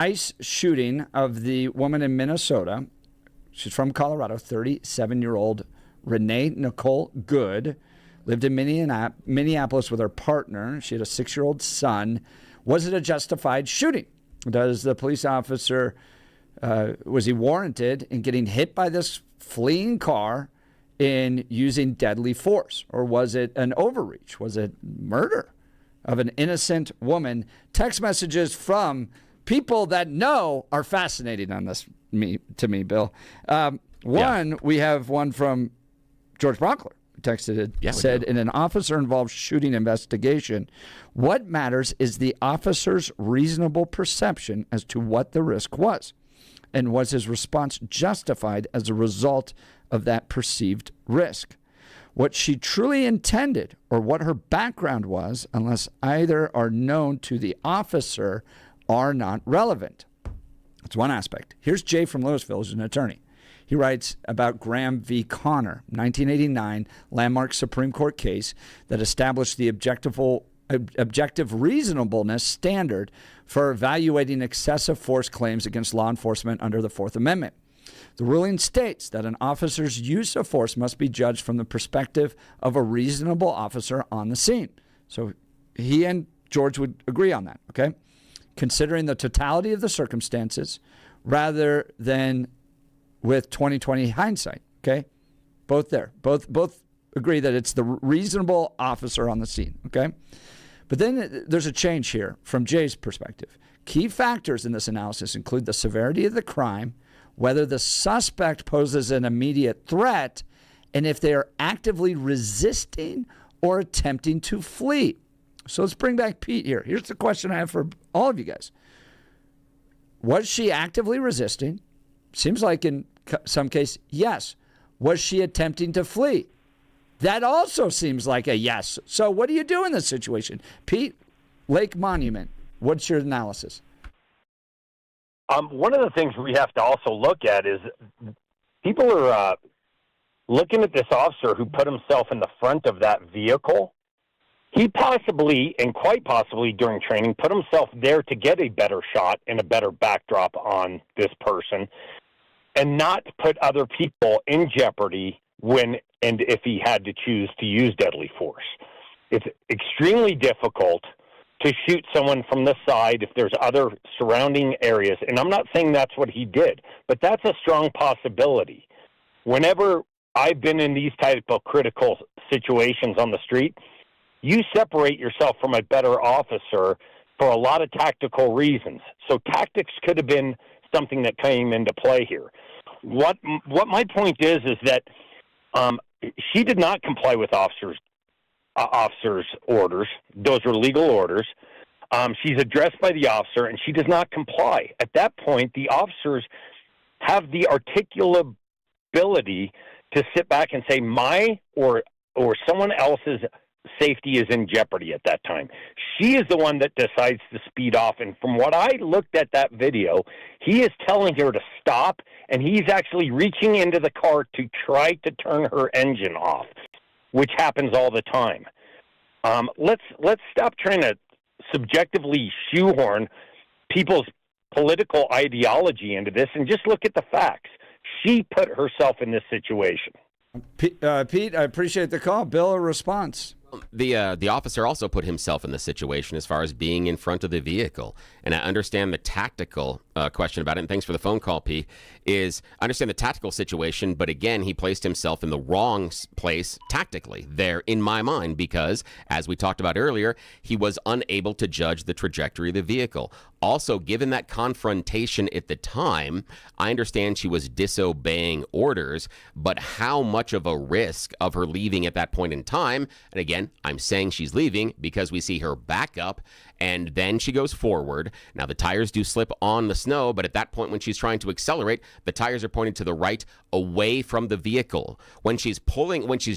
ICE shooting of the woman in Minnesota. She's from Colorado, 37-year-old Renee Nicole Good. Lived in Minneapolis with her partner. She had a 6-year-old son. Was it a justified shooting? Does the police officer, was he warranted in getting hit by this fleeing car in using deadly force? Or was it an overreach? Was it murder of an innocent woman? Text messages from people that know are fascinating on this to me, Bill. We have one from George Brockler. Texted it, said, in an officer-involved shooting investigation, what matters is the officer's reasonable perception as to what the risk was, and was his response justified as a result of that perceived risk. What she truly intended or what her background was, unless either are known to the officer, are not relevant. That's one aspect. Here's Jay from Louisville, who's an attorney. He writes about Graham v. Connor, 1989 landmark Supreme Court case that established the objective reasonableness standard for evaluating excessive force claims against law enforcement under the Fourth Amendment. The ruling states that an officer's use of force must be judged from the perspective of a reasonable officer on the scene. So he and George would agree on that, okay? Considering the totality of the circumstances rather than with 2020 hindsight, okay? Both there. Both agree that it's the reasonable officer on the scene, okay? But then there's a change here from Jay's perspective. Key factors in this analysis include the severity of the crime, whether the suspect poses an immediate threat, and if they are actively resisting or attempting to flee. So let's bring back Pete here. Here's the question I have for all of you guys. Was she actively resisting? Seems like in some case, yes. Was she attempting to flee? That also seems like a yes. So what do you do in this situation? Pete, Lake Monument, what's your analysis? One of the things we have to also look at is people are looking at this officer who put himself in the front of that vehicle. He possibly, and quite possibly during training, put himself there to get a better shot and a better backdrop on this person and not put other people in jeopardy when and if he had to choose to use deadly force. It's extremely difficult to shoot someone from the side if there's other surrounding areas. And I'm not saying that's what he did, but that's a strong possibility. Whenever I've been in these type of critical situations on the street, you separate yourself from a better officer for a lot of tactical reasons. So tactics could have been something that came into play here. What my point is that she did not comply with officers' orders. Those are legal orders. She's addressed by the officer, and she does not comply. At that point, the officers have the articulability to sit back and say, my or someone else's safety is in jeopardy at that time. She is the one that decides to speed off. And from what I looked at that video, he is telling her to stop, and he's actually reaching into the car to try to turn her engine off, which happens all the time. Let's stop trying to subjectively shoehorn people's political ideology into this and just look at the facts. She put herself in this situation. Pete, I appreciate the call. Bill, a response? The officer also put himself in this situation as far as being in front of the vehicle. And I understand the tactical question about it, and thanks for the phone call, P, is I understand the tactical situation, but again, he placed himself in the wrong place tactically there in my mind because, as we talked about earlier, he was unable to judge the trajectory of the vehicle. Also, given that confrontation at the time, I understand she was disobeying orders, but how much of a risk of her leaving at that point in time, and again, I'm saying she's leaving because we see her back up and then she goes forward. Now, the tires do slip on the snow, but at that point when she's trying to accelerate, the tires are pointed to the right away from the vehicle. When she's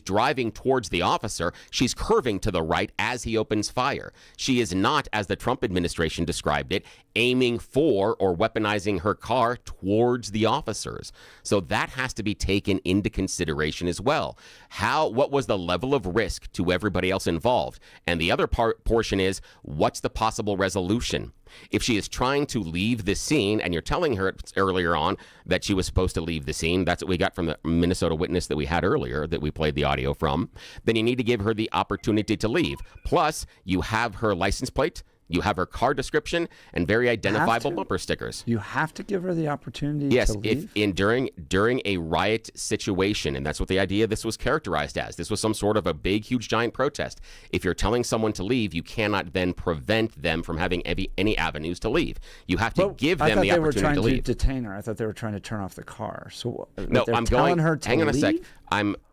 driving towards the officer, she's curving to the right as he opens fire. She is not, as the Trump administration described it, aiming for or weaponizing her car towards the officers. So that has to be taken into consideration as well. What was the level of risk to everybody else involved? And the other portion is, what's the possible resolution? If she is trying to leave the scene and you're telling her earlier on that she was supposed to leave the scene, that's what we got from the Minnesota witness that we had earlier that we played the audio from, then you need to give her the opportunity to leave. Plus, you have her license plate, you have her car description, and very identifiable bumper stickers. You have to give her the opportunity yes, to leave? During a riot situation, and that's what the idea this was characterized as. This was some sort of a big, huge, giant protest. If you're telling someone to leave, you cannot then prevent them from having any avenues to leave. You have to give them the opportunity to leave. I thought they were trying to detain her. I thought they were trying to turn off the car. So no, I'm telling her to leave? Hang on a sec.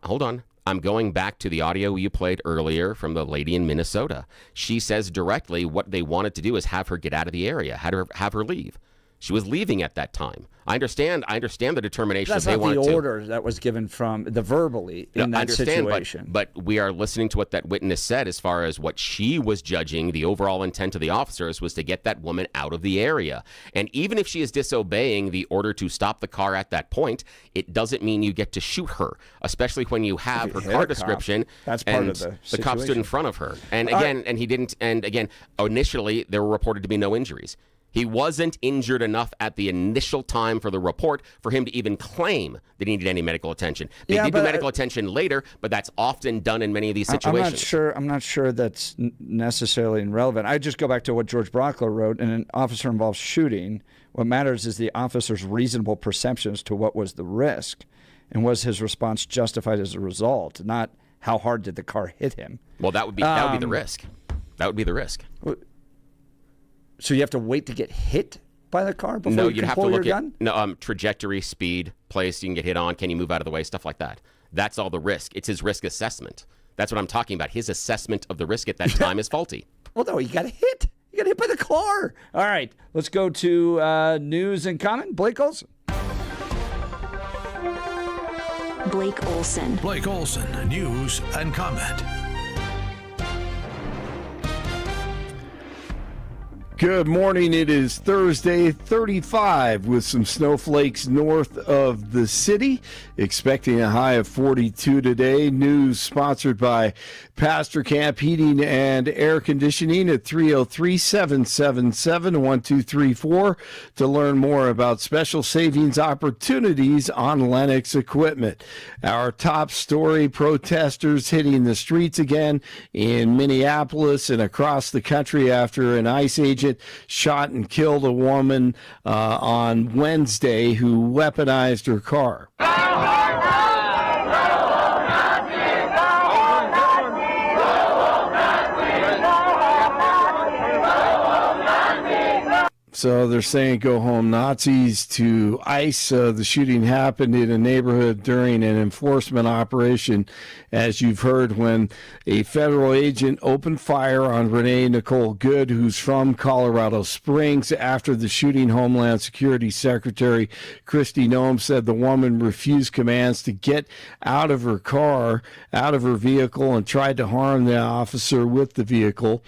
Hold on. I'm going back to the audio you played earlier from the lady in Minnesota. She says directly what they wanted to do is have her get out of the area, have her leave. She was leaving at that time. I understand the determination that they wanted to. That's not the order that was given from the verbally in that situation. But we are listening to what that witness said as far as what she was judging. The overall intent of the officers was to get that woman out of the area. And even if she is disobeying the order to stop the car at that point, it doesn't mean you get to shoot her, especially when you have her car description. That's part of the cop stood in front of her. And again, and he didn't. And again, initially there were reported to be no injuries. He wasn't injured enough at the initial time for the report for him to even claim that he needed any medical attention. They did do medical attention later, but that's often done in many of these situations. I'm not sure that's necessarily irrelevant. I just go back to what George Brockler wrote. In an officer-involved shooting, what matters is the officer's reasonable perception as to what was the risk, and was his response justified as a result, not how hard did the car hit him. Well, that would be the risk. That would be the risk. So you have to wait to get hit by the car before you can pull your gun? No, trajectory, speed, place you can get hit on, can you move out of the way, stuff like that. That's all the risk. It's his risk assessment. That's what I'm talking about. His assessment of the risk at that time is faulty. Well, no, you got hit. You got hit by the car. All right, let's go to news and comment. Blake Olson. Blake Olson. Blake Olson, news and comment. Good morning. It is Thursday, 35 with some snowflakes north of the city. Expecting a high of 42 today. News sponsored by Pastor Camp Heating and Air Conditioning at 303-777-1234 to learn more about special savings opportunities on Lennox equipment. Our top story, protesters hitting the streets again in Minneapolis and across the country after an ICE agent shot and killed a woman on Wednesday who weaponized her car. So they're saying go home Nazis to ICE. The shooting happened in a neighborhood during an enforcement operation, as you've heard, when a federal agent opened fire on Renee Nicole Good, who's from Colorado Springs. After the shooting, Homeland Security Secretary Kristi Noem said the woman refused commands to get out of her car, out of her vehicle, and tried to harm the officer with the vehicle.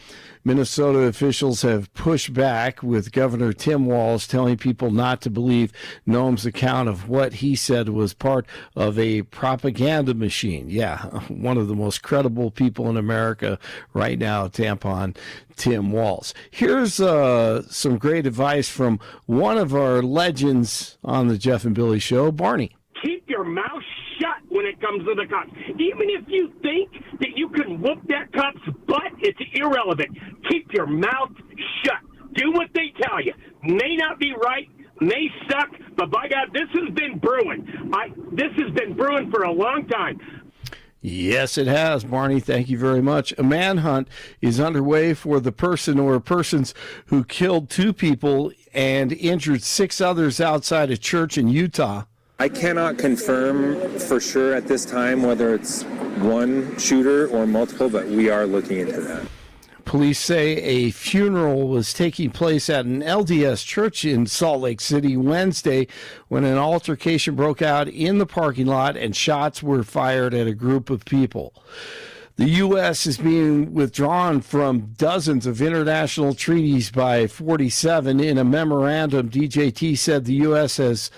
Minnesota officials have pushed back, with Governor Tim Walz telling people not to believe Noem's account of what he said was part of a propaganda machine. Yeah, one of the most credible people in America right now, tampon Tim Walz. Here's some great advice from one of our legends on the Jeff and Billy Show, Barney. Keep your mouth shut when it comes to the cops. Even if you think that you can whoop that cop's butt, it's irrelevant. Keep your mouth shut. Do what they tell you. May not be right, may suck, but by God, this has been brewing. This has been brewing for a long time. Yes, it has, Barney. Thank you very much. A manhunt is underway for the person or persons who killed 2 people and injured 6 others outside a church in Utah. I cannot confirm for sure at this time whether it's one shooter or multiple, but we are looking into that. Police say a funeral was taking place at an LDS church in Salt Lake City Wednesday when an altercation broke out in the parking lot and shots were fired at a group of people. The U.S. is being withdrawn from dozens of international treaties by 47. In a memorandum, DJT said the U.S. has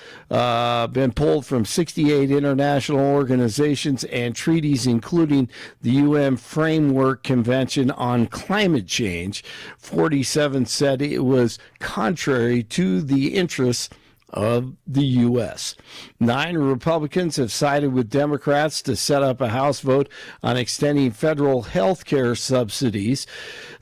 been pulled from 68 international organizations and treaties, including the UN Framework Convention on Climate Change. 47 said it was contrary to the interests of the U.S. 9 Republicans have sided with Democrats to set up a House vote on extending federal health care subsidies.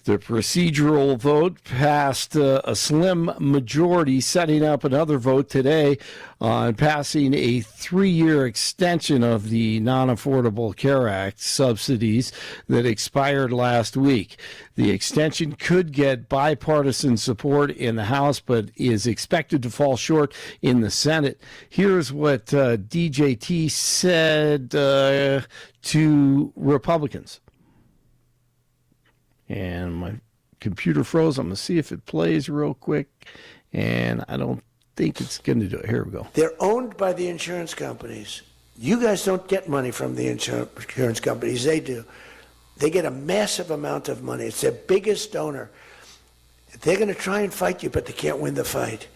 The procedural vote passed a slim majority, setting up another vote today on passing a 3-year extension of the Non-Affordable Care Act subsidies that expired last week. The extension could get bipartisan support in the House, but is expected to fall short in the Senate. Here's what DJT said to Republicans. And my computer froze. I'm going to see if it plays real quick. And I don't think it's going to do it. Here we go. They're owned by the insurance companies. You guys don't get money from the insurance companies. They do. They get a massive amount of money. It's their biggest donor. They're going to try and fight you, but they can't win the fight.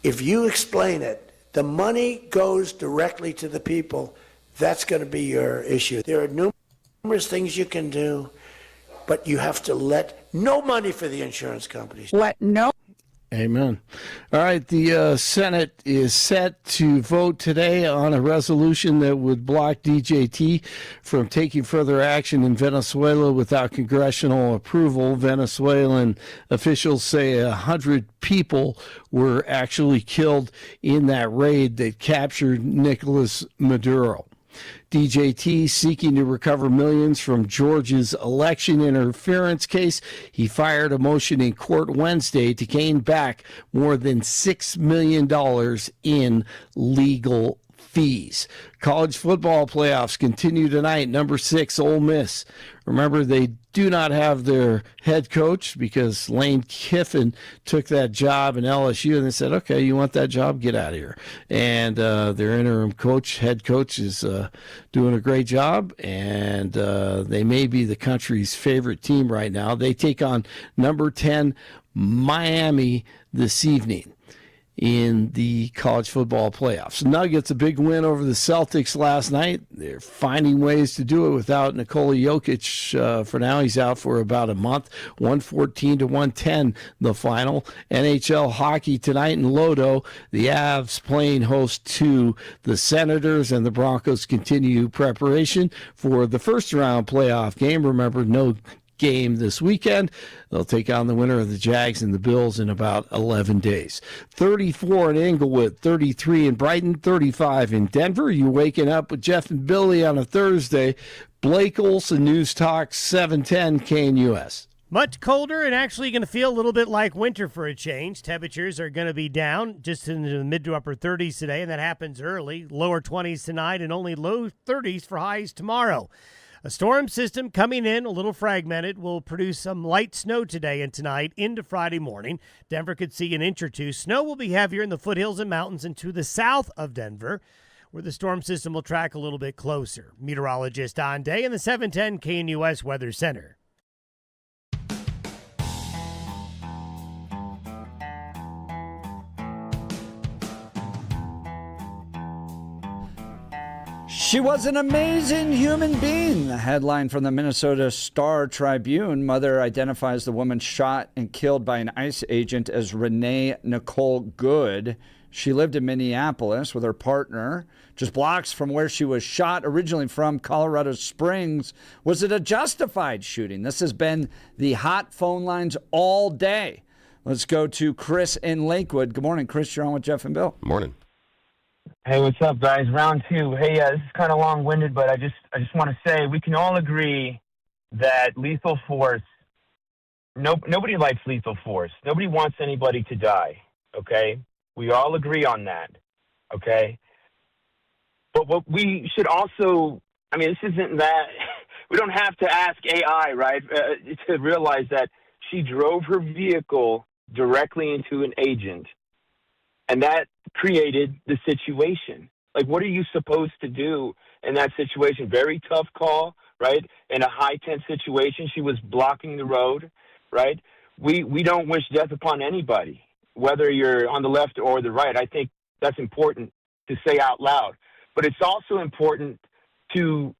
If you explain it, the money goes directly to the people. That's going to be your issue. There are numerous things you can do, but you have to let no money for the insurance companies. Let no. Amen. All right, the Senate is set to vote today on a resolution that would block DJT from taking further action in Venezuela without congressional approval. Venezuelan officials say 100 people were actually killed in that raid that captured Nicolas Maduro. DJT seeking to recover millions from Georgia's election interference case. He fired a motion in court Wednesday to gain back more than $6 million in legal fees. College football playoffs continue tonight. Number 6, Ole Miss. Remember, they do not have their head coach because Lane Kiffin took that job in LSU, and they said, okay, you want that job? Get out of here. And their interim coach, head coach, is doing a great job, and they may be the country's favorite team right now. They take on number 10, Miami, this evening in the college football playoffs. Nuggets, a big win over the Celtics last night. They're finding ways to do it without Nikola Jokic. For now, he's out for about a month. 114-110 the final. NHL hockey tonight in Lodo. The Avs playing host to the Senators, and the Broncos continue preparation for the first round playoff game. Remember, no game this weekend. They'll take on the winner of the Jags and the Bills in about 11 days. 34 in Inglewood, 33 in Brighton, 35 in Denver. You're waking up with Jeff and Billy on a Thursday. Blake Olson, News Talk 710 KNUS. Much colder and actually going to feel a little bit like winter for a change. Temperatures are going to be down just into the mid to upper 30s today, and that happens early. Lower 20s tonight and only low 30s for highs tomorrow. A storm system coming in, a little fragmented, will produce some light snow today and tonight into Friday morning. Denver could see an inch or two. Snow will be heavier in the foothills and mountains and to the south of Denver, where the storm system will track a little bit closer. Meteorologist Don Day in the 710 KNUS Weather Center. She was an amazing human being. The headline from the Minnesota Star Tribune. Mother identifies the woman shot and killed by an ICE agent as Renee Nicole Good. She lived in Minneapolis with her partner, just blocks from where she was shot, originally from Colorado Springs. Was it a justified shooting? This has been the hot phone lines all day. Let's go to Chris in Lakewood. Good morning, Chris. You're on with Jeff and Bill. Morning. Hey, what's up, guys? Round 2. Hey, this is kind of long-winded, but I just want to say we can all agree that lethal force. Nobody likes lethal force. Nobody wants anybody to die. Okay, we all agree on that. Okay, but what we should also, I mean, this isn't that we don't have to ask AI, right, to realize that she drove her vehicle directly into an agent. And that created the situation. Like, what are you supposed to do in that situation? Very tough call, right? In a high tense situation, she was blocking the road, right? We don't wish death upon anybody, whether you're on the left or the right. I think that's important to say out loud. But it's also important to,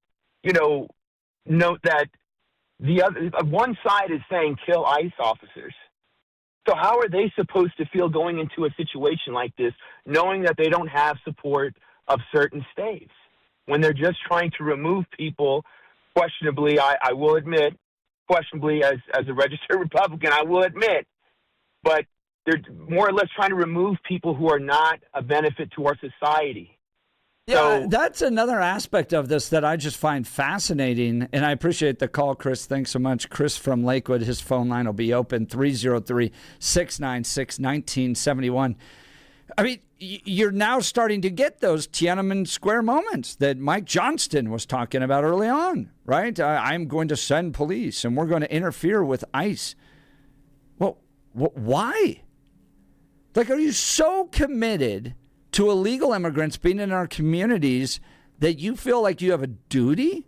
note that the other one side is saying kill ICE officers. So how are they supposed to feel going into a situation like this, knowing that they don't have support of certain states, when they're just trying to remove people questionably, I will admit, questionably as a registered Republican, I will admit, but they're more or less trying to remove people who are not a benefit to our society. Yeah, So, that's another aspect of this that I just find fascinating, and I appreciate the call, Chris. Thanks so much. Chris from Lakewood, his phone line will be open, 303-696-1971. I mean, you're now starting to get those Tiananmen Square moments that Mike Johnston was talking about early on, right? I'm going to send police, and we're going to interfere with ICE. Well, why? Like, are you so committed to illegal immigrants being in our communities that you feel like you have a duty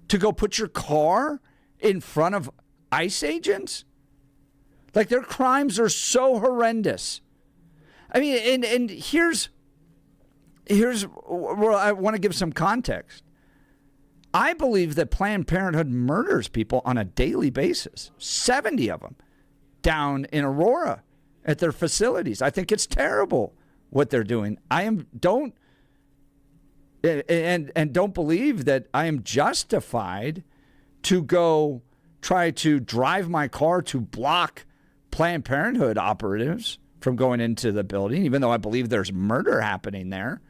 to go put your car in front of ICE agents? Like, their crimes are so horrendous. I mean, and here's where I want to give some context. I believe that Planned Parenthood murders people on a daily basis, 70 of them down in Aurora at their facilities. I think it's terrible what they're doing. Don't believe that I am justified to go try to drive my car to block Planned Parenthood operatives from going into the building, even though I believe there's murder happening there.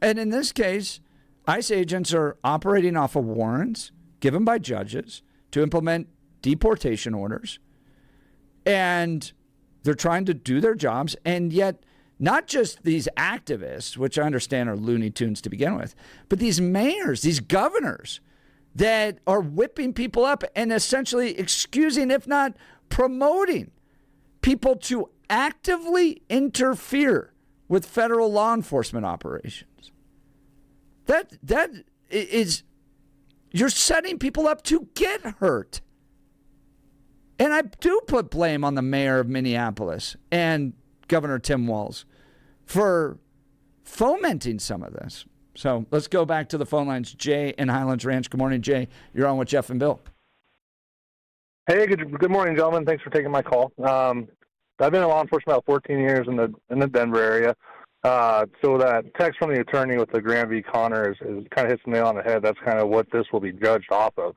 And in this case, ICE agents are operating off of warrants given by judges to implement deportation orders. And they're trying to do their jobs, and yet not just these activists, which I understand are Looney Tunes to begin with, but these mayors, these governors that are whipping people up and essentially excusing, if not promoting, people to actively interfere with federal law enforcement operations. That is, you're setting people up to get hurt. And I do put blame on the mayor of Minneapolis and Governor Tim Walz for fomenting some of this. So let's go back to the phone lines. Jay in Highlands Ranch. Good morning, Jay. You're on with Jeff and Bill. Hey, good morning, gentlemen. Thanks for taking my call. I've been in law enforcement about 14 years in the Denver area. So that text from the attorney with the Graham v. Connor is kind of hits the nail on the head. That's kind of what this will be judged off of.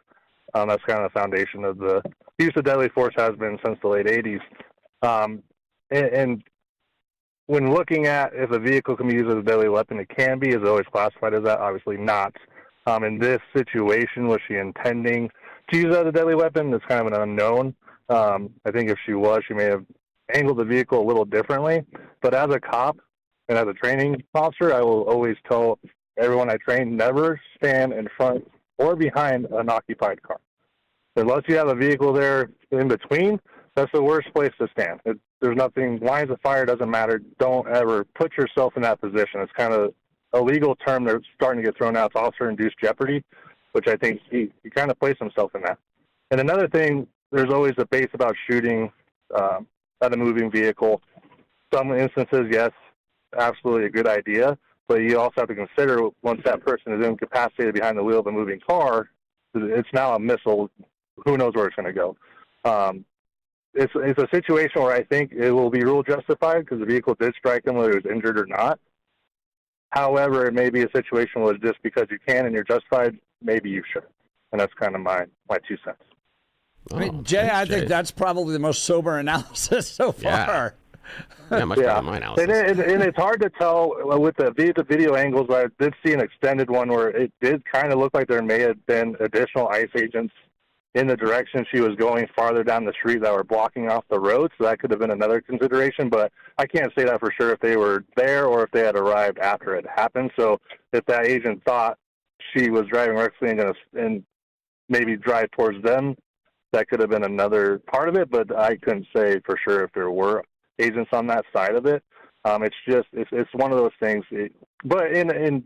That's kind of the foundation of the use of deadly force has been since the late 80s. And when looking at if a vehicle can be used as a deadly weapon, it can be. Is it always classified as that? Obviously not. In this situation, was she intending to use it as a deadly weapon? It's kind of an unknown. I think if she was, she may have angled the vehicle a little differently. But as a cop and as a training officer, I will always tell everyone I train, never stand in front or behind an occupied car. Unless you have a vehicle there in between, that's the worst place to stand. There's nothing, lines of fire doesn't matter. Don't ever put yourself in that position. It's kind of a legal term that's starting to get thrown out. It's officer-induced jeopardy, which I think he kind of placed himself in that. And another thing, there's always a base about shooting at a moving vehicle. Some instances, yes, absolutely a good idea, but you also have to consider once that person is incapacitated behind the wheel of a moving car, it's now a missile. Who knows where it's going to go? It's a situation where I think it will be rule justified because the vehicle did strike him whether he was injured or not. However, it may be a situation where just because you can and you're justified, maybe you should. And that's kind of my 2 cents. I mean, Jay, I think that's probably the most sober analysis so far. Yeah, much better than my analysis. And it's hard to tell with the video angles, but I did see an extended one where it did kind of look like there may have been additional ICE agents in the direction she was going farther down the street that were blocking off the road, so that could have been another consideration, but I can't say that for sure if they were there or if they had arrived after it happened. So if that agent thought she was driving recklessly and maybe drive towards them, that could have been another part of it, but I couldn't say for sure if there were agents on that side of it. It's one of those things. But in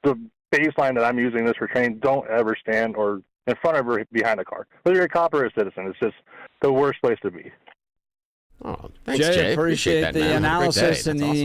the baseline that I'm using this for training, don't ever stand or in front of or behind a car. Whether you're a cop or a citizen, it's just the worst place to be. Oh, thanks, Jay. Appreciate that, the man. analysis and That's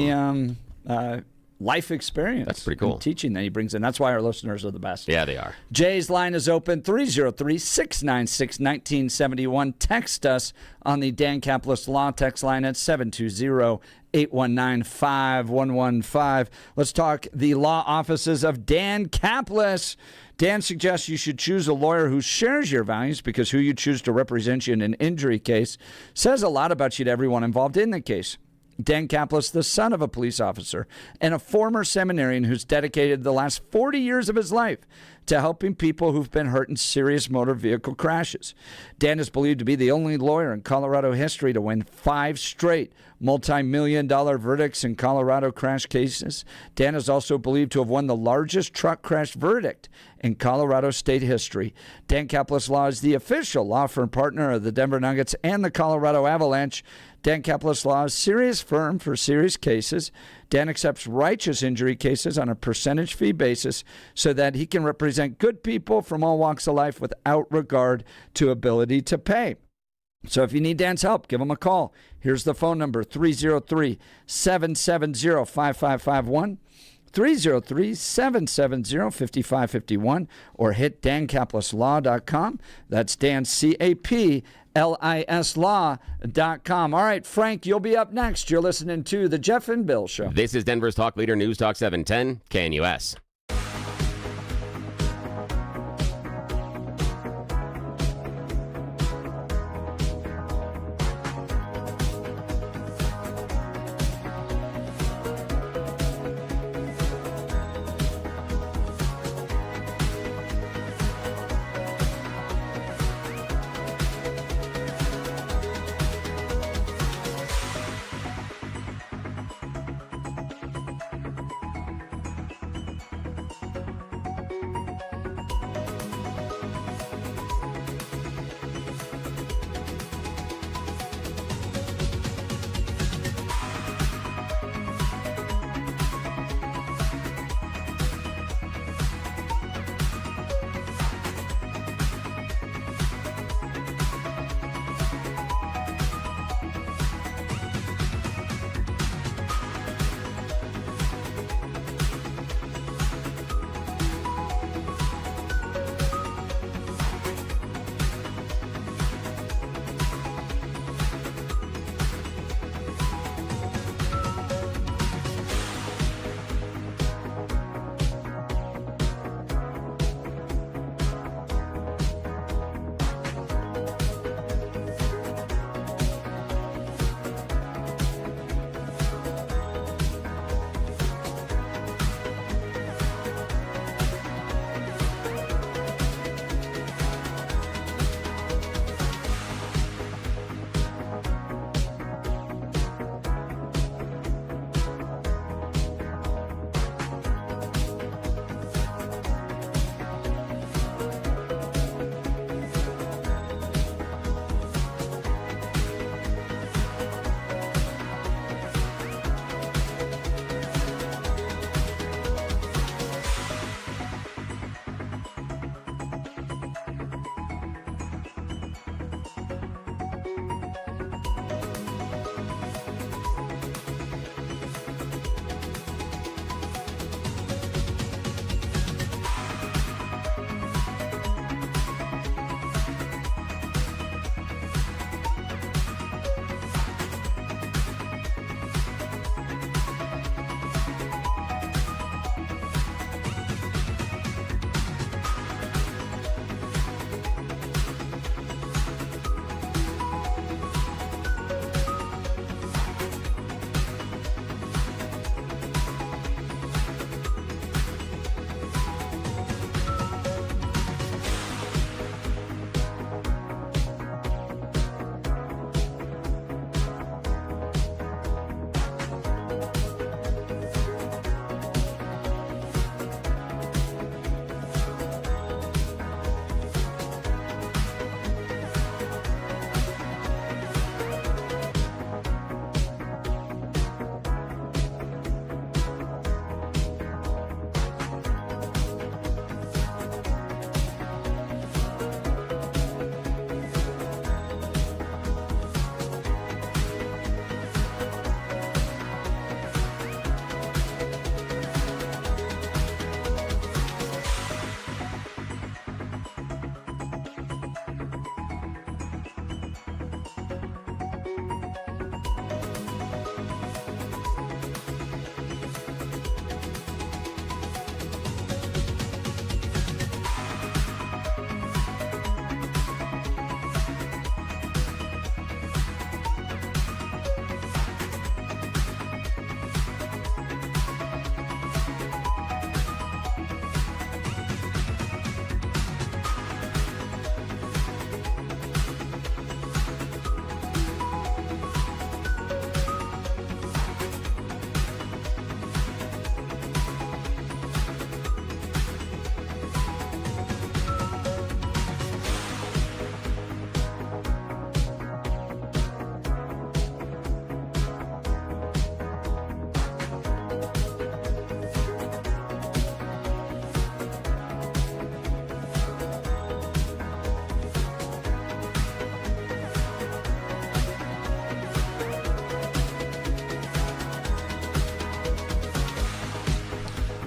the life experience. That's pretty cool. And teaching that he brings in. That's why our listeners are the best. Yeah, they are. Jay's line is open, 303-696-1971. Text us on the Dan Caplis Law text line at 720-819-5115. Let's talk the law offices of Dan Caplis. Dan suggests you should choose a lawyer who shares your values because who you choose to represent you in an injury case says a lot about you to everyone involved in the case. Dan Caplis, the son of a police officer and a former seminarian who's dedicated the last 40 years of his life to helping people who've been hurt in serious motor vehicle crashes. Dan is believed to be the only lawyer in Colorado history to win 5 straight multi-million-dollar verdicts in Colorado crash cases. Dan is also believed to have won the largest truck crash verdict in Colorado state history. Dan Caplis Law is the official law firm partner of the Denver Nuggets and the Colorado Avalanche. Dan Caplis Law is a serious firm for serious cases. Dan accepts righteous injury cases on a percentage fee basis so that he can represent good people from all walks of life without regard to ability to pay. So if you need Dan's help, give him a call. Here's the phone number, 303-770-5551. 303-770-5551 or hit dancaplisLaw.com. That's Dan, C-A-P-L-I-S Law.com. All right, Frank, you'll be up next. You're listening to The Jeff and Bill Show. This is Denver's Talk Leader, News Talk 710, KNUS.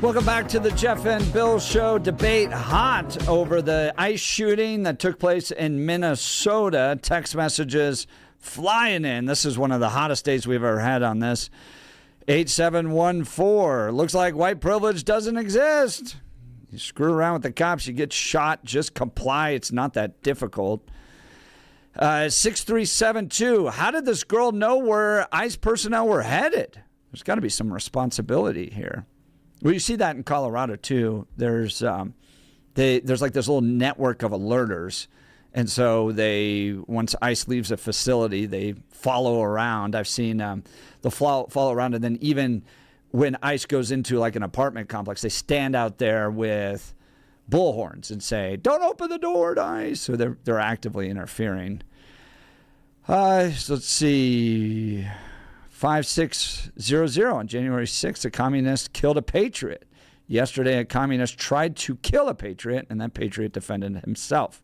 Welcome back to the Jeff and Bill Show. Debate hot over the ICE shooting that took place in Minnesota. Text messages flying in. This is one of the hottest days we've ever had on this. 8714. Looks like white privilege doesn't exist. You screw around with the cops, you get shot. Just comply. It's not that difficult. 6372. How did this girl know where ICE personnel were headed? There's got to be some responsibility here. Well, you see that in Colorado, too. There's like this little network of alerters. And so once ICE leaves a facility, they follow around. I've seen they'll follow around. And then even when ICE goes into like an apartment complex, they stand out there with bullhorns and say, "Don't open the door to ICE." So they're actively interfering. So let's see. 5600 on January 6th, a communist killed a patriot. Yesterday, a communist tried to kill a patriot, and that patriot defended himself.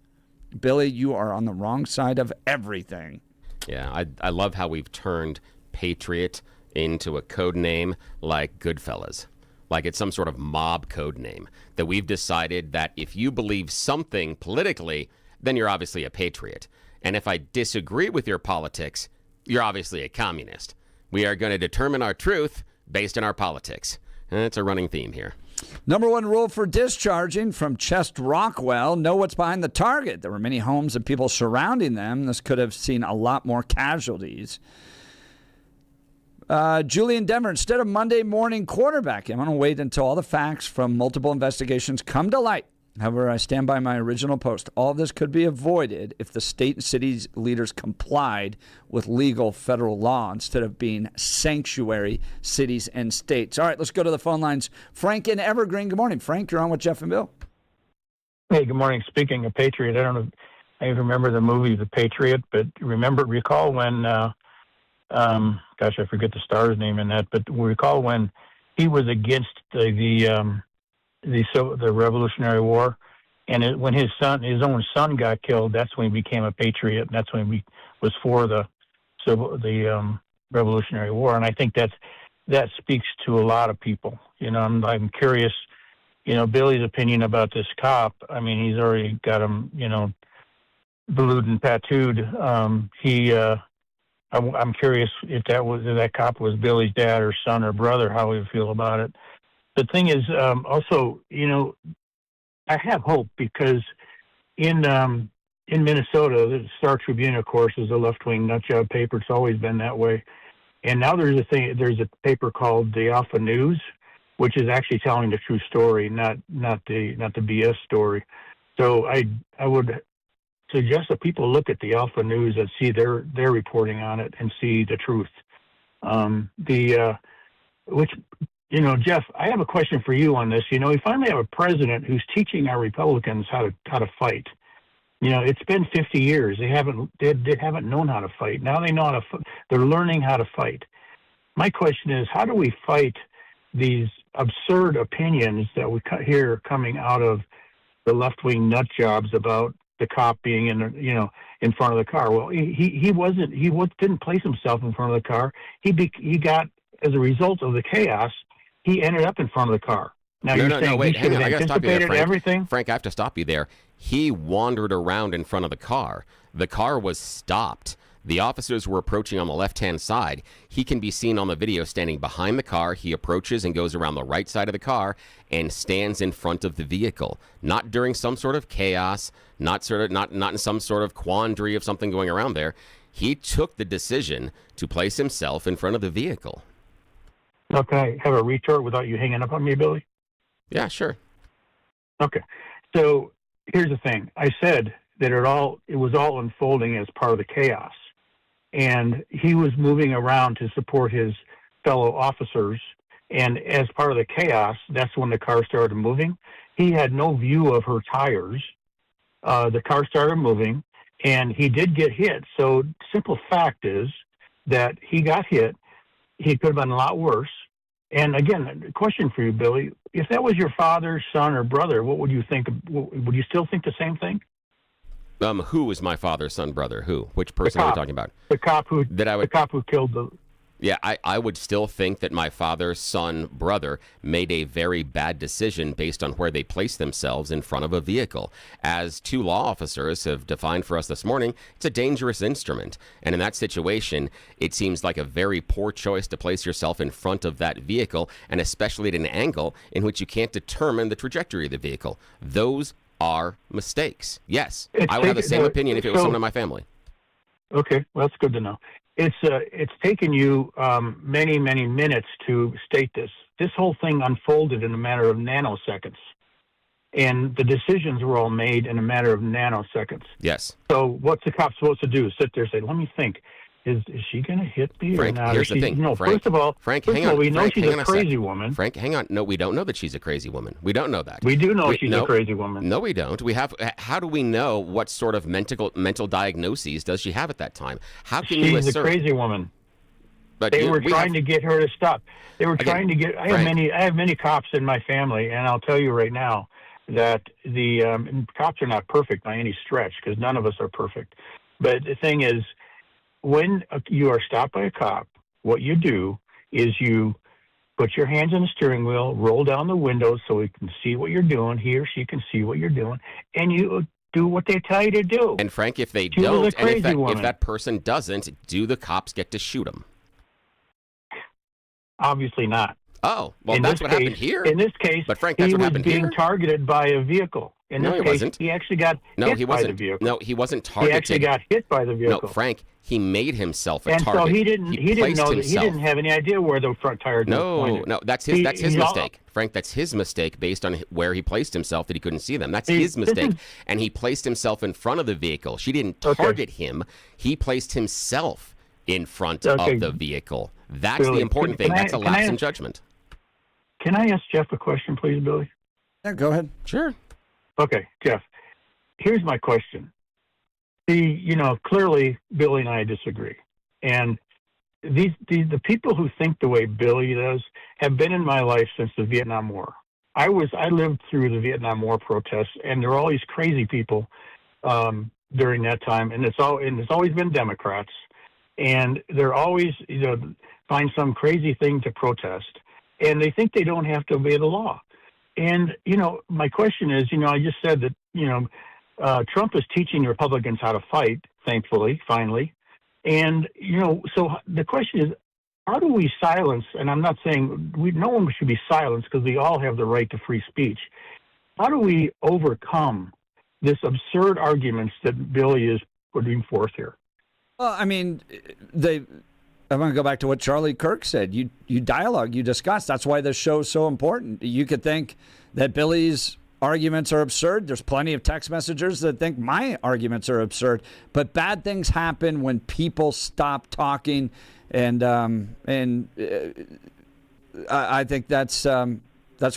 Billy, you are on the wrong side of everything. Yeah, I love how we've turned patriot into a code name like Goodfellas. Like it's some sort of mob code name. That we've decided that if you believe something politically, then you're obviously a patriot. And if I disagree with your politics, you're obviously a communist. We are going to determine our truth based on our politics. And it's a running theme here. Number one rule for discharging from Chest Rockwell, know what's behind the target. There were many homes and people surrounding them. This could have seen a lot more casualties. Julian Denver, instead of Monday morning quarterbacking, I'm going to wait until all the facts from multiple investigations come to light. However, I stand by my original post. All of this could be avoided if the state and city's leaders complied with legal federal law instead of being sanctuary cities and states. All right, let's go to the phone lines. Frank in Evergreen. Good morning, Frank. You're on with Jeff and Bill. Hey, good morning. Speaking of Patriot, I don't know. I remember the movie The Patriot, but recall when, gosh, I forget the star's name in that, but recall when he was against the Revolutionary War, and when his own son got killed, that's when he became a patriot, and that's when he was for the Revolutionary War. And I think that speaks to a lot of people. You know, I'm curious, you know, Billy's opinion about this cop. I mean, he's already got him, you know, blued and tattooed. I'm curious if that cop was Billy's dad or son or brother, how he would feel about it. The thing is, also, you know, I have hope because in Minnesota, the Star Tribune, of course, is a left-wing nutjob paper. It's always been that way. And now there's a paper called the Alpha News, which is actually telling the true story, not the BS story. So I would suggest that people look at the Alpha News and see their reporting on it and see the truth. You know, Jeff, I have a question for you on this. You know, we finally have a president who's teaching our Republicans how to fight. You know, it's been 50 years. They haven't known how to fight. Now they know how to. They're learning how to fight. My question is, how do we fight these absurd opinions that we hear coming out of the left-wing nut jobs about the cop being in front of the car? Well, he didn't place himself in front of the car. He got, as a result of the chaos, he ended up in front of the car. Now you're saying wait, he should have anticipated everything? Frank, I have to stop you there. He wandered around in front of the car. The car was stopped. The officers were approaching on the left-hand side. He can be seen on the video standing behind the car. He approaches and goes around the right side of the car and stands in front of the vehicle. Not during some sort of chaos, not in some sort of quandary of something going around there. He took the decision to place himself in front of the vehicle. Now, can I have a retort without you hanging up on me, Billy? Yeah, sure. Okay. So here's the thing. I said that it was all unfolding as part of the chaos. And he was moving around to support his fellow officers. And as part of the chaos, that's when the car started moving. He had no view of her tires. The car started moving, and he did get hit. So simple fact is that he got hit. He could have been a lot worse. And again, a question for you, Billy. If that was your father, son, or brother, what would you think? Would you still think the same thing? Who was my father, son, brother? Who? Which person are we talking about? The cop who killed the... Yeah, I would still think that my father, son, brother made a very bad decision based on where they placed themselves in front of a vehicle. As two law officers have defined for us this morning, it's a dangerous instrument. And in that situation, it seems like a very poor choice to place yourself in front of that vehicle, and especially at an angle in which you can't determine the trajectory of the vehicle. Those are mistakes. Yes, I would have the same opinion if it was someone in my family. Okay, well, that's good to know. It's taken you many, many minutes to state this. This whole thing unfolded in a matter of nanoseconds, and the decisions were all made in a matter of nanoseconds. Yes. So what's the cop supposed to do? Sit there and say, let me think. Is she going to hit me Frank, or not? here's the thing. No, Frank, first of all, we know she's a crazy woman. Frank, hang on. No, we don't know that she's a crazy woman. We don't know that. We do know she's a crazy woman. No, we don't. We have. How do we know what sort of mental diagnoses does she have at that time? How can you assert? She's a crazy woman. But they were trying to get her to stop. They were trying to get. I have many cops in my family, and I'll tell you right now that the cops are not perfect by any stretch, because none of us are perfect. But the thing is, when you are stopped by a cop, what you do is you put your hands on the steering wheel, roll down the window so he can see what you're doing. He or she can see what you're doing, and you do what they tell you to do. And Frank, if they don't, and if that person doesn't, do the cops get to shoot them? Obviously not. Oh, well, that's what happened here. In this case, but Frank, that's what happened here. He was being targeted by a vehicle. In this case, wasn't. He actually got hit by the vehicle. No, he wasn't targeted. He actually got hit by the vehicle. No, Frank, he made himself a target. target. And so he didn't know that he didn't have any idea where the front tire was pointed. No, that's his mistake. Frank, that's his mistake based on where he placed himself, that he couldn't see them. That's his mistake. And he placed himself in front of the vehicle. She didn't target him. He placed himself in front of the vehicle. That's Billy, the important thing. That's a lapse in judgment. Can I ask Jeff a question, please, Billy? Yeah, go ahead. Sure. Okay, Jeff. Here's my question. Clearly Billy and I disagree. And the people who think the way Billy does have been in my life since the Vietnam War. I lived through the Vietnam War protests, and there are all these crazy people during that time, and it's always been Democrats, and they're always find some crazy thing to protest, and they think they don't have to obey the law. And my question is, I just said that Trump is teaching Republicans how to fight, thankfully, finally. And, so the question is, how do we silence, and I'm not saying no one should be silenced because we all have the right to free speech. How do we overcome this absurd arguments that Billy is putting forth here? Well, I mean, I'm going to go back to what Charlie Kirk said. You dialogue, you discuss. That's why this show is so important. You could think that Billy's arguments are absurd. There's plenty of text messengers that think my arguments are absurd. But bad things happen when people stop talking, and I think that's why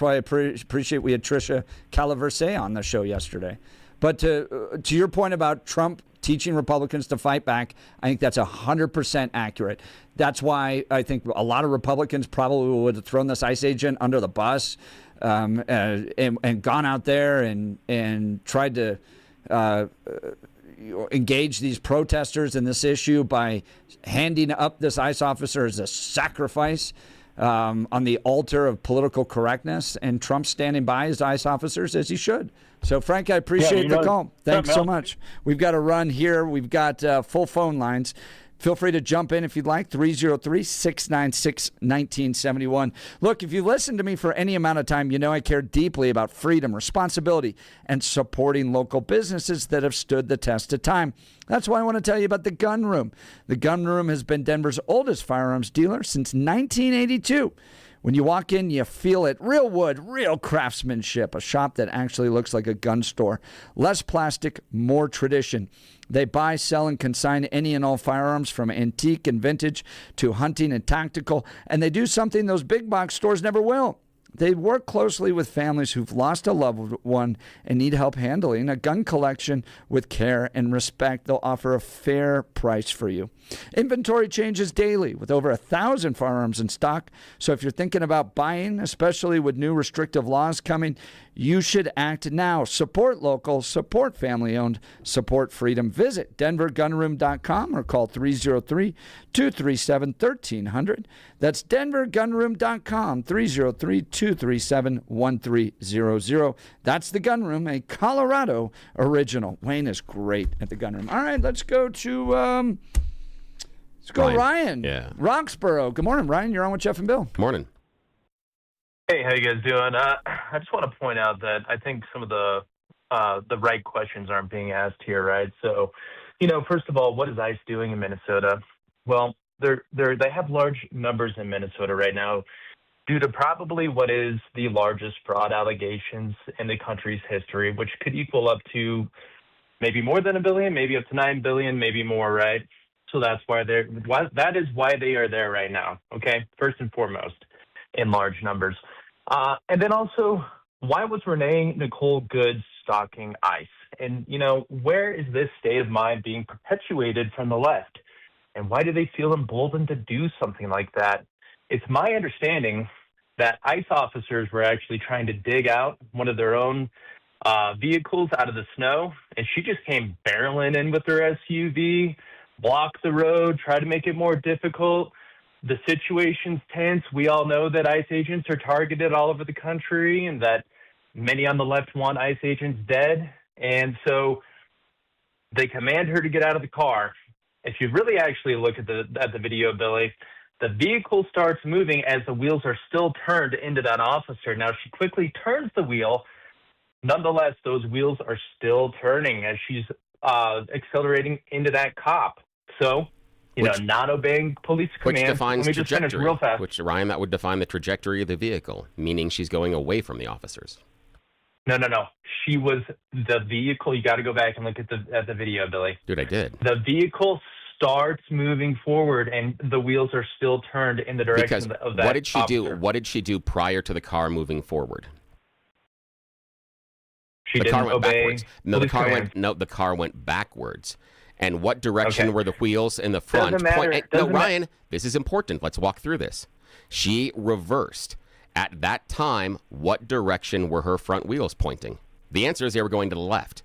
I appreciate we had Tricia Calaverse on the show yesterday. But to your point about Trump teaching Republicans to fight back, I think that's 100% accurate. That's why I think a lot of Republicans probably would have thrown this ICE agent under the bus and gone out there and tried to engage these protesters in this issue by handing up this ICE officer as a sacrifice on the altar of political correctness, and Trump standing by his ICE officers as he should. So, Frank, I appreciate the call. Thanks so much. We've got to run here. We've got full phone lines. Feel free to jump in if you'd like, 303-696-1971. Look, if you listen to me for any amount of time, you know I care deeply about freedom, responsibility, and supporting local businesses that have stood the test of time. That's why I want to tell you about the Gun Room. The Gun Room has been Denver's oldest firearms dealer since 1982. When you walk in, you feel it. Real wood, real craftsmanship. A shop that actually looks like a gun store. Less plastic, more tradition. They buy, sell, and consign any and all firearms from antique and vintage to hunting and tactical. And they do something those big box stores never will. They work closely with families who've lost a loved one and need help handling a gun collection with care and respect. They'll offer a fair price for you. Inventory changes daily with over 1,000 firearms in stock. So if you're thinking about buying, especially with new restrictive laws coming, you should act now. Support local, support family-owned, support freedom. Visit denvergunroom.com or call 303-237-1300. That's denvergunroom.com, 303-237-1300. That's the Gun Room, a Colorado original. Wayne is great at the Gun Room. All right, let's go to Ryan. Yeah. Roxborough. Good morning, Ryan. You're on with Jeff and Bill. Good morning. Hey, how you guys doing? I just want to point out that I think some of the right questions aren't being asked here, right? So, first of all, what is ICE doing in Minnesota? Well, they have large numbers in Minnesota right now due to probably what is the largest fraud allegations in the country's history, which could equal up to maybe more than $1 billion, maybe up to $9 billion, maybe more, right? So that is why they are there right now, okay? First and foremost, in large numbers. And then also, why was Renee Nicole Good stalking ICE? And, where is this state of mind being perpetuated from the left? And why do they feel emboldened to do something like that? It's my understanding that ICE officers were actually trying to dig out one of their own vehicles out of the snow, and she just came barreling in with her SUV, blocked the road, tried to make it more difficult. The situation's tense. We all know that ICE agents are targeted all over the country and that many on the left want ICE agents dead. And so they command her to get out of the car. If you really actually look at the video, Billy, the vehicle starts moving as the wheels are still turned into that officer. Now, she quickly turns the wheel. Nonetheless, those wheels are still turning as she's accelerating into that cop. So, not obeying police commands. Which defines Let me just finish real fast. Which, Ryan, that would define the trajectory of the vehicle, meaning she's going away from the officers. No. She was the vehicle. You got to go back and look at the video, Billy. Dude, I did. The vehicle starts moving forward, and the wheels are still turned in the direction of that. What did she do? officer. What did she do prior to the car moving forward? She the didn't car went obey backwards. No, the police car commands. went. No, the car went backwards. And what direction were the wheels in the front? Doesn't matter. No, Ryan, this is important. Let's walk through this. She reversed. At that time, what direction were her front wheels pointing? The answer is they were going to the left,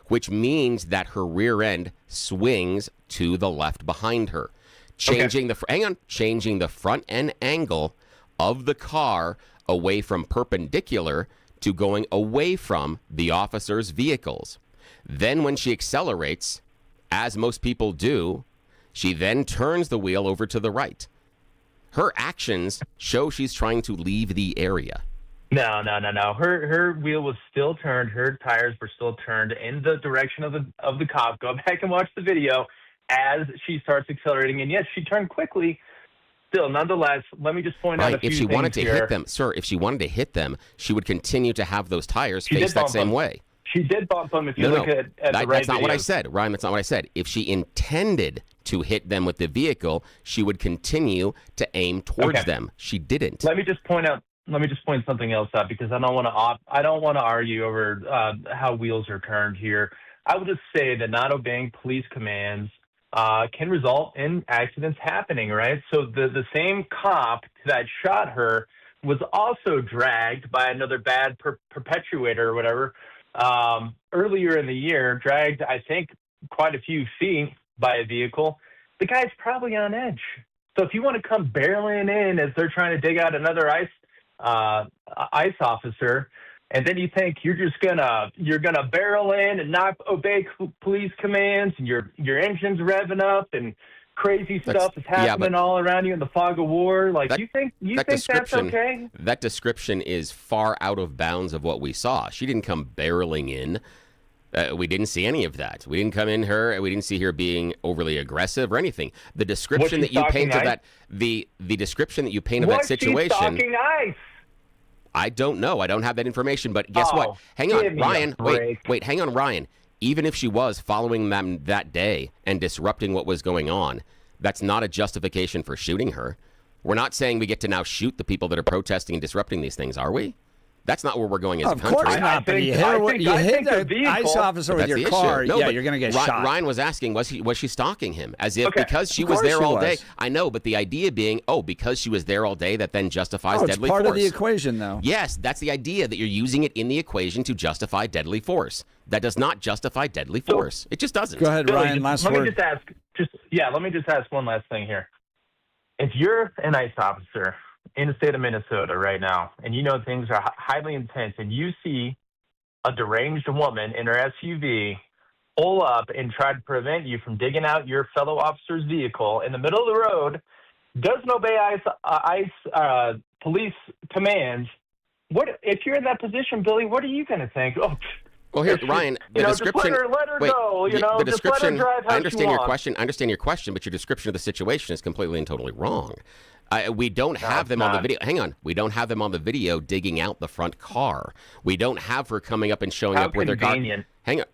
which means that her rear end swings to the left behind her, changing the front end angle of the car away from perpendicular to going away from the officer's vehicles. Then when she accelerates, as most people do, she then turns the wheel over to the right. Her actions show she's trying to leave the area. No. Her wheel was still turned. Her tires were still turned in the direction of the cop. Go back and watch the video as she starts accelerating. And yes, she turned quickly. Still, nonetheless, let me just point out a few if she things wanted to here. hit them, sir, if she wanted to hit them, she would continue to have those tires face that same way. She did bump them if you look at the right That's not what I videos. said, Ryan. That's not what I said. If she intended to hit them with the vehicle, she would continue to aim towards them. She didn't. Let me just point something else out because I don't want to argue over how wheels are turned here. I would just say that not obeying police commands can result in accidents happening, right? So the same cop that shot her was also dragged by another bad perpetuator or whatever earlier in the year, dragged, I think, quite a few feet by a vehicle. The guy's probably on edge. So if you want to come barreling in as they're trying to dig out another ICE officer, and then you think you're gonna barrel in and not obey police commands, and your engine's revving up and crazy stuff is happening all around you in the fog of war. Like you think that's okay? That description is far out of bounds of what we saw. She didn't come barreling in. We didn't see any of that. We didn't come in her. We didn't see her being overly aggressive or anything. The description that you paint of that, the description that you paint of that situation. Was she stalking ICE? I don't know. I don't have that information. But guess what? Hang on, Ryan. Wait. Hang on, Ryan. Even if she was following them that day and disrupting what was going on, that's not a justification for shooting her. We're not saying we get to now shoot the people that are protesting and disrupting these things, are we? That's not where we're going as a country. Of course not. But you hit an ICE officer with your car, no, you're going to get shot. Ryan was asking, was she stalking him? As if because she was there all day. I know, but the idea being, because she was there all day, that then justifies deadly force. It's part of the equation, though. Yes, that's the idea, that you're using it in the equation to justify deadly force. That does not justify deadly force. It just doesn't. Go ahead, Billy, Ryan, last word. Let me just ask one last thing here. If you're an ICE officer in the state of Minnesota right now, and you know things are highly intense, and you see a deranged woman in her SUV pull up and try to prevent you from digging out your fellow officer's vehicle in the middle of the road, doesn't obey ICE police commands, what if you're in that position, Billy? What are you going to think? Well, here, Ryan, the description. Just let her go. The description. Just let her drive how I understand she your wants. question. I understand your question, but your description of the situation is completely and totally wrong. We don't have them on the video. Hang on. We don't have them on the video digging out the front car. We don't have her coming up and showing up with her car. Hang on.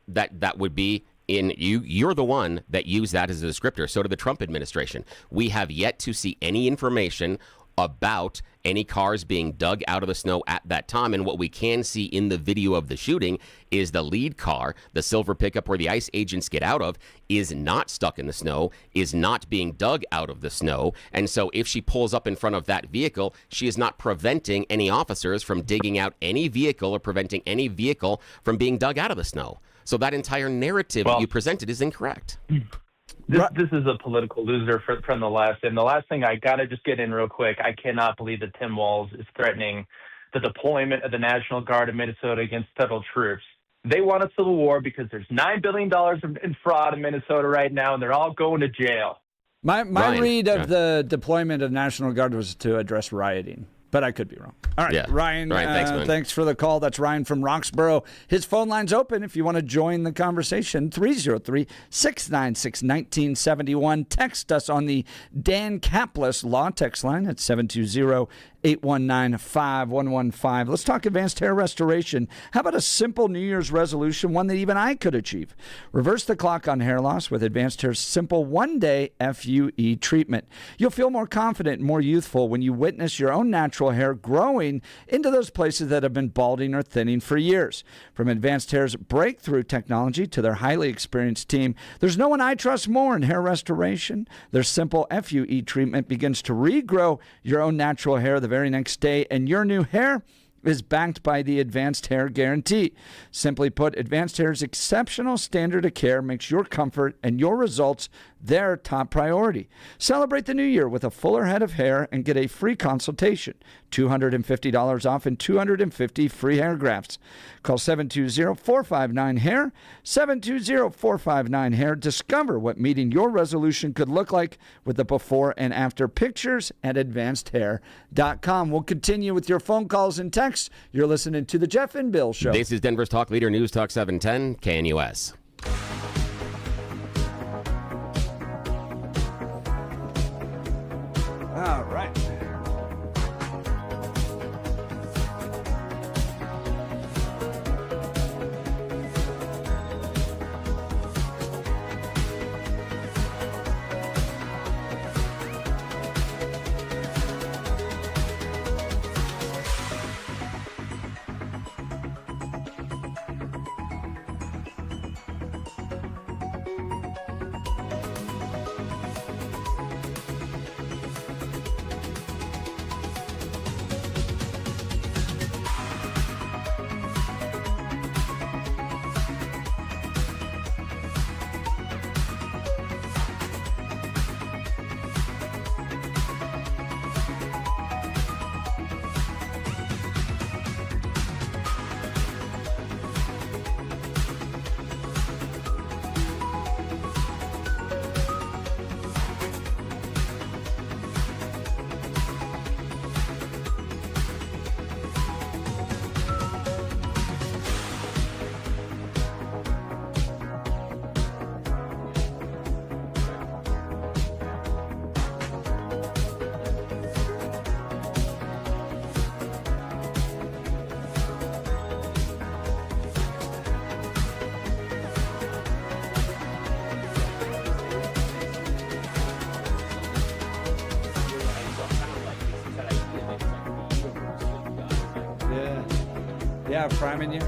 That would be in you. You're the one that used that as a descriptor. So did the Trump administration. We have yet to see any information about any cars being dug out of the snow at that time. And what we can see in the video of the shooting is the lead car, the silver pickup where the ICE agents get out of, is not stuck in the snow, is not being dug out of the snow. And so if she pulls up in front of that vehicle, she is not preventing any officers from digging out any vehicle or preventing any vehicle from being dug out of the snow. So that entire narrative that you presented is incorrect. This is a political loser from the left. And the last thing I got to just get in real quick, I cannot believe that Tim Walz is threatening the deployment of the National Guard of Minnesota against federal troops. They want a civil war because there's $9 billion in fraud in Minnesota right now, and they're all going to jail. My read of the deployment of National Guard was to address rioting, but I could be wrong. All right, Ryan, thanks for the call. That's Ryan from Roxborough. His phone line's open if you want to join the conversation, 303-696-1971. Text us on the Dan Caplis Law text line at 720-819-5115. Let's talk advanced hair restoration. How about a simple New Year's resolution, one that even I could achieve? Reverse the clock on hair loss with Advanced Hair's simple one-day FUE treatment. You'll feel more confident and more youthful when you witness your own natural hair growing into those places that have been balding or thinning for years. From Advanced Hair's breakthrough technology to their highly experienced team, there's no one I trust more in hair restoration. Their simple FUE treatment begins to regrow your own natural hair the very next day, and your new hair is backed by the Advanced Hair Guarantee. Simply put, Advanced Hair's exceptional standard of care makes your comfort and your results their top priority. Celebrate the new year with a fuller head of hair and get a free consultation, $250 off and 250 free hair grafts. Call 720-459-HAIR, 720-459-HAIR. Discover what meeting your resolution could look like with the before and after pictures at advancedhair.com. We'll continue with your phone calls and texts. You're listening to The Jeff and Bill Show. This is Denver's Talk Leader, News Talk 710, KNUS. All right. Yeah, priming you.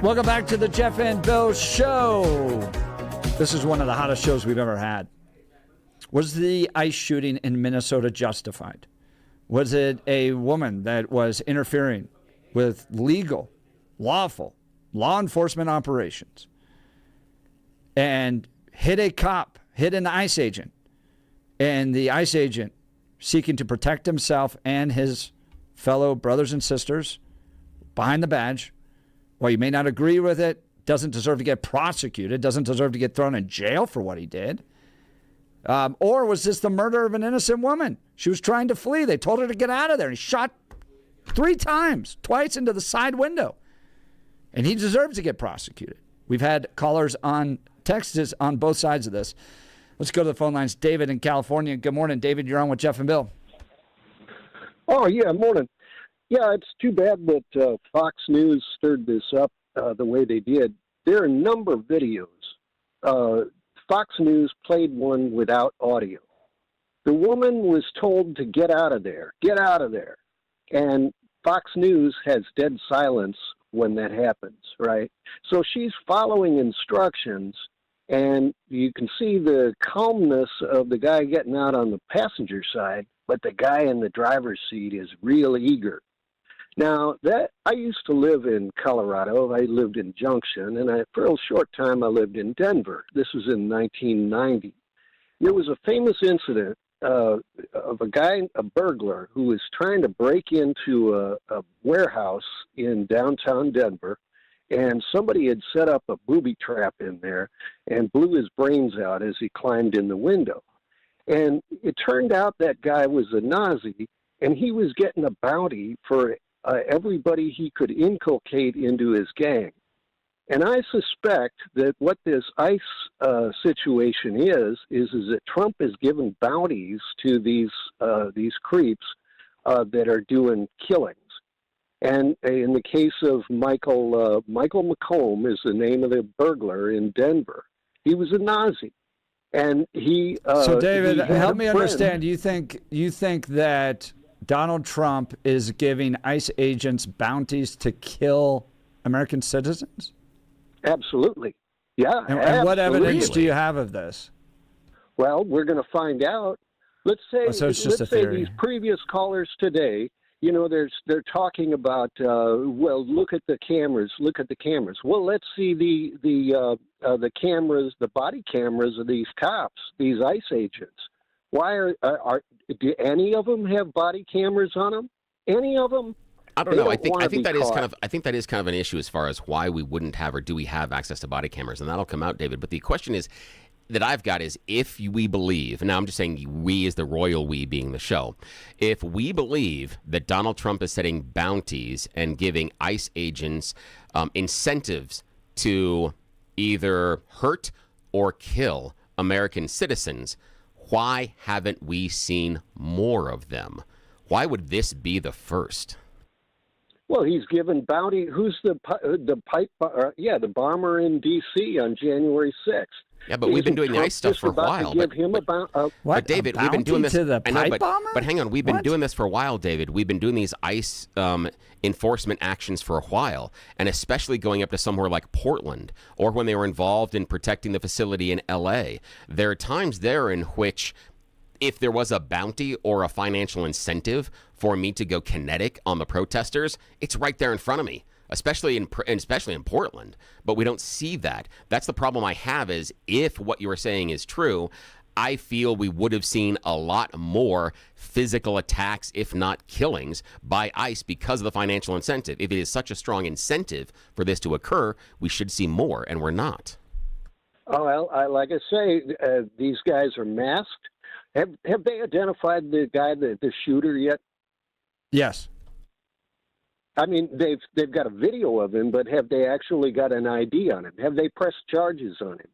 Welcome back to the Jeff and Bill Show. This is one of the hottest shows we've ever had. Was the ICE shooting in Minnesota justified? Was it a woman that was interfering with legal, lawful law enforcement operations and hit a cop, hit an ICE agent, and the ICE agent seeking to protect himself and his fellow brothers and sisters behind the badge? Well, you may not agree with it, doesn't deserve to get prosecuted, doesn't deserve to get thrown in jail for what he did. Or was this the murder of an innocent woman? She was trying to flee. They told her to get out of there. And he shot 3 times, twice into the side window. And he deserves to get prosecuted. We've had callers on texts on both sides of this. Let's go to the phone lines. David in California. Good morning, David. You're on with Jeff and Bill. Oh, yeah, morning. Yeah, it's too bad that Fox News stirred this up the way they did. There are a number of videos. Fox News played one without audio. The woman was told to get out of there, get out of there. And Fox News has dead silence when that happens, right? So she's following instructions, and you can see the calmness of the guy getting out on the passenger side, but the guy in the driver's seat is real eager. Now, I used to live in Colorado. I lived in Junction, and for a short time I lived in Denver. This was in 1990. There was a famous incident of a guy, a burglar, who was trying to break into a warehouse in downtown Denver, and somebody had set up a booby trap in there and blew his brains out as he climbed in the window. And it turned out that guy was a Nazi, and he was getting a bounty for everybody he could inculcate into his gang. And I suspect that what this ICE situation is that Trump is giving bounties to these creeps that are doing killings. And in the case of Michael McComb is the name of the burglar in Denver. He was a Nazi, and he. So, David, he had help a me friend. understand. You think that Donald Trump is giving ICE agents bounties to kill American citizens? Absolutely. Yeah. And what absolutely. evidence do you have of this? Well, we're going to find out. Let's say, so it's just let's a say theory. these previous callers today, they're talking about, well, look at the cameras, Well, let's see the cameras, the body cameras of these cops, these ICE agents. Why do any of them have body cameras on them? Any of them? I don't know. I think that is kind of an issue as far as why we wouldn't have or do we have access to body cameras, and that'll come out, David. But the question is that I've got is if we believe, now I'm just saying we as the royal we being the show, if we believe that Donald Trump is setting bounties and giving ICE agents incentives to either hurt or kill American citizens, why haven't we seen more of them? Why would this be the first? Well, he's given bounty. Who's the bomber in D.C. on January 6th? Yeah, but we've been doing the ICE stuff for a while. But David, we've been doing this. I know, but hang on, we've been doing this for a while, David. We've been doing these ICE enforcement actions for a while, and especially going up to somewhere like Portland, or when they were involved in protecting the facility in L.A. There are times there in which, if there was a bounty or a financial incentive for me to go kinetic on the protesters, it's right there in front of me. Especially in Portland, but we don't see that. That's the problem I have is if what you are saying is true, I feel we would have seen a lot more physical attacks, if not killings, by ICE because of the financial incentive. If it is such a strong incentive for this to occur, we should see more, and we're not. Oh, well, like I say, these guys are masked. Have they identified the guy, the shooter yet? Yes. I mean, they've got a video of him, but have they actually got an ID on him? Have they pressed charges on him?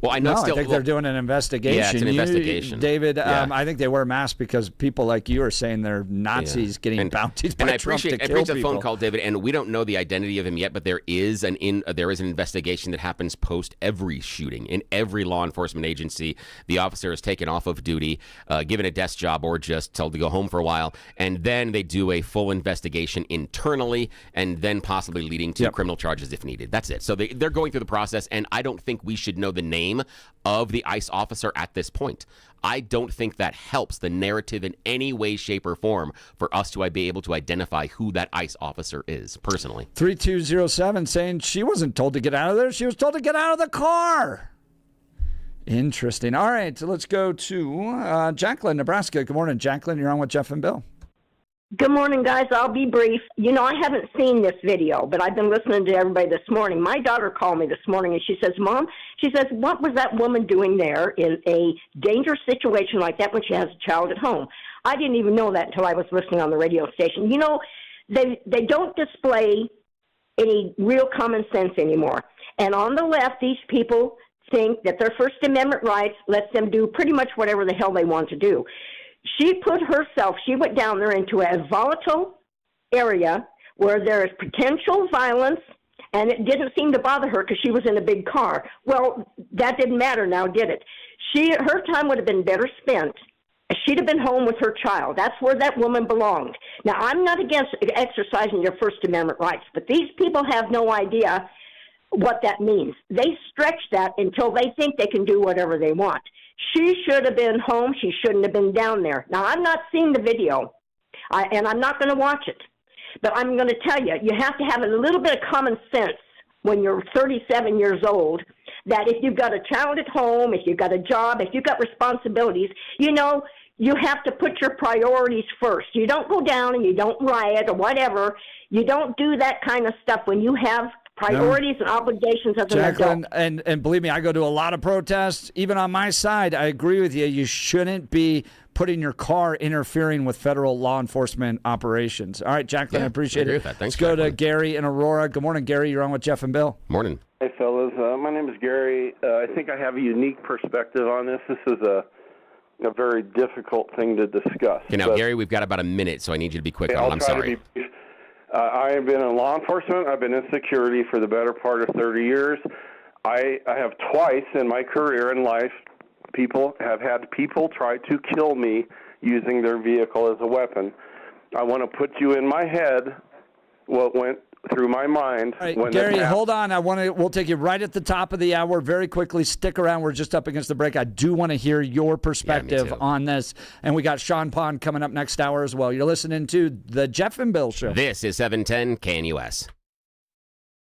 Well, I know. I think they're doing an investigation. Yeah, it's an investigation. David, Yeah. I think they wear masks because people like you are saying they're Nazis getting bounties by Trump to kill people. I appreciate the phone call, David, and we don't know the identity of him yet, but there is an investigation that happens post every shooting in every law enforcement agency. The officer is taken off of duty, given a desk job, or just told to go home for a while, and then they do a full investigation internally, and then possibly leading to criminal charges if needed. That's it. So they're going through the process, and I don't think we should know the name of the ICE officer at this point. I don't think that helps the narrative in any way, shape, or form for us to be able to identify who that ICE officer is, personally. 3207 saying she wasn't told to get out of there. She was told to get out of the car. Interesting. All right, so let's go to Jacqueline, Nebraska. Good morning, Jacqueline. You're on with Jeff and Bill. Good morning, guys. I'll be brief. I haven't seen this video, but I've been listening to everybody this morning. My daughter called me this morning, and she says, Mom, what was that woman doing there in a dangerous situation like that when she has a child at home? I didn't even know that until I was listening on the radio station. They don't display any real common sense anymore. And on the left, these people think that their First Amendment rights lets them do pretty much whatever the hell they want to do. She went down there into a volatile area where there is potential violence, and it didn't seem to bother her because she was in a big car. Well, that didn't matter now, did it? Her time would have been better spent. She'd have been home with her child. That's where that woman belonged. Now, I'm not against exercising your First Amendment rights, but these people have no idea what that means. They stretch that until they think they can do whatever they want. She should have been home. She shouldn't have been down there. Now, I'm not seeing the video, and I'm not going to watch it. But I'm going to tell you, you have to have a little bit of common sense when you're 37 years old, that if you've got a child at home, if you've got a job, if you've got responsibilities, you have to put your priorities first. You don't go down and you don't riot or whatever. You don't do that kind of stuff when you have priorities and obligations as an Jacqueline, adult. And believe me, I go to a lot of protests. Even on my side, I agree with you. You shouldn't be putting your car interfering with federal law enforcement operations. All right, Jacqueline, I appreciate it. Thanks, Let's go to Gary in Aurora. Good morning, Gary. You're on with Jeff and Bill. Morning. Hey, fellas. My name is Gary. I think I have a unique perspective on this. This is a very difficult thing to discuss. Okay, now, Gary, we've got about a minute, so I need you to be quick. I'll I'm try sorry. to be brief. I have been in law enforcement. I've been in security for the better part of 30 years. I have twice in my career in life, had people try to kill me using their vehicle as a weapon. I want to put you in my head what went through my mind. All right, when Gary, hold on. We'll take you right at the top of the hour very quickly. Stick around. We're just up against the break. I do want to hear your perspective on this. And we got Sean Pond coming up next hour as well. You're listening to The Jeff and Bill Show. This is 710 KNUS.